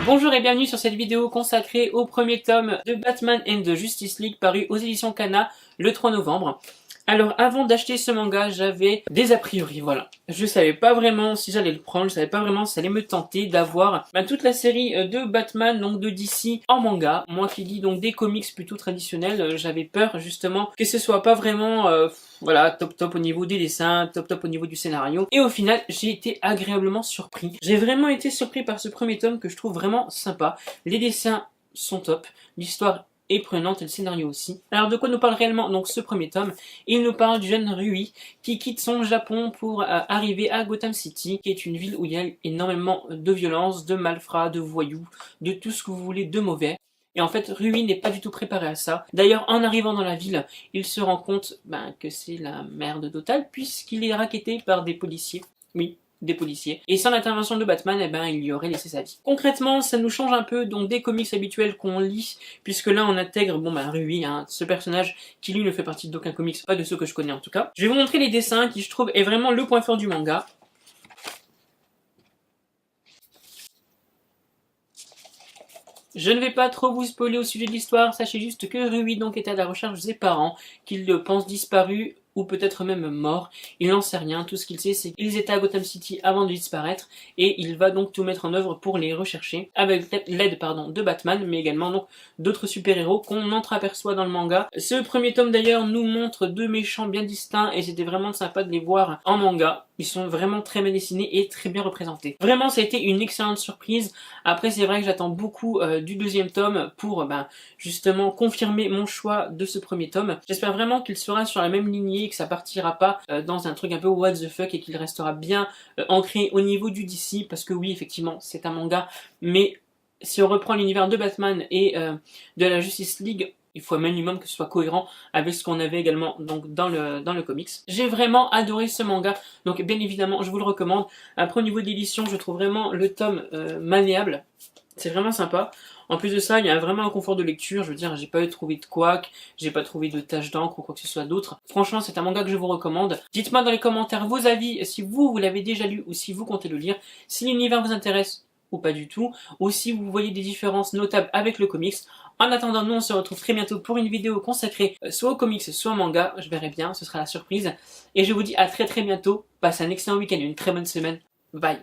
Bonjour et bienvenue sur cette vidéo consacrée au premier tome de Batman and the Justice League paru aux éditions Kana le 3 novembre. Alors avant d'acheter ce manga, j'avais des a priori, voilà. Je savais pas vraiment si j'allais le prendre, je savais pas vraiment si ça allait me tenter d'avoir toute la série de Batman, donc de DC en manga. Moi qui lis donc des comics plutôt traditionnels, j'avais peur justement que ce soit pas vraiment voilà, top au niveau des dessins, top au niveau du scénario. Et au final, j'ai été agréablement surpris. J'ai vraiment été surpris par ce premier tome que je trouve vraiment sympa. Les dessins sont top, l'histoire est prenante et le scénario aussi. Alors de quoi nous parle réellement donc ce premier tome? Il nous parle du jeune Rui qui quitte son Japon pour arriver à Gotham City, qui est une ville où il y a énormément de violence, de malfrats, de voyous, de tout ce que vous voulez de mauvais. Et en fait, Rui n'est pas du tout préparé à ça. D'ailleurs, en arrivant dans la ville, il se rend compte que c'est la merde totale, puisqu'il est racketté par des policiers. Oui, des policiers. Et sans l'intervention de Batman, il y aurait laissé sa vie. Concrètement, ça nous change un peu donc des comics habituels qu'on lit, puisque là on intègre, Rui, ce personnage qui lui ne fait partie d'aucun comics, pas de ceux que je connais en tout cas. Je vais vous montrer les dessins qui je trouve est vraiment le point fort du manga. Je ne vais pas trop vous spoiler au sujet de l'histoire, sachez juste que Rui donc est à la recherche de ses parents, qu'il le pense disparu ou peut-être même mort, il n'en sait rien, tout ce qu'il sait c'est qu'ils étaient à Gotham City avant de disparaître, et il va donc tout mettre en œuvre pour les rechercher, avec l'aide de Batman, mais également donc d'autres super-héros qu'on entreaperçoit dans le manga. Ce premier tome d'ailleurs nous montre deux méchants bien distincts, et c'était vraiment sympa de les voir en manga. Ils sont vraiment très bien dessinés et très bien représentés. Vraiment, ça a été une excellente surprise. Après, c'est vrai que j'attends beaucoup du deuxième tome pour justement confirmer mon choix de ce premier tome. J'espère vraiment qu'il sera sur la même lignée, que ça partira pas dans un truc un peu what the fuck et qu'il restera bien ancré au niveau du DC, parce que oui, effectivement, c'est un manga, mais si on reprend l'univers de Batman et de la Justice League, il faut un minimum que ce soit cohérent avec ce qu'on avait également donc dans le comics. J'ai vraiment adoré ce manga, donc bien évidemment je vous le recommande. Après au niveau de l'édition, je trouve vraiment le tome maniable, c'est vraiment sympa. En plus de ça, il y a vraiment un confort de lecture, je veux dire, j'ai pas trouvé de couac, j'ai pas trouvé de taches d'encre ou quoi que ce soit d'autre. Franchement, c'est un manga que je vous recommande. Dites-moi dans les commentaires vos avis, si vous l'avez déjà lu ou si vous comptez le lire, si l'univers vous intéresse ou pas du tout, ou si vous voyez des différences notables avec le comics. En attendant, nous on se retrouve très bientôt pour une vidéo consacrée soit au comics, soit au manga, je verrai bien, ce sera la surprise. Et je vous dis à très bientôt, passez un excellent week-end, une très bonne semaine, bye.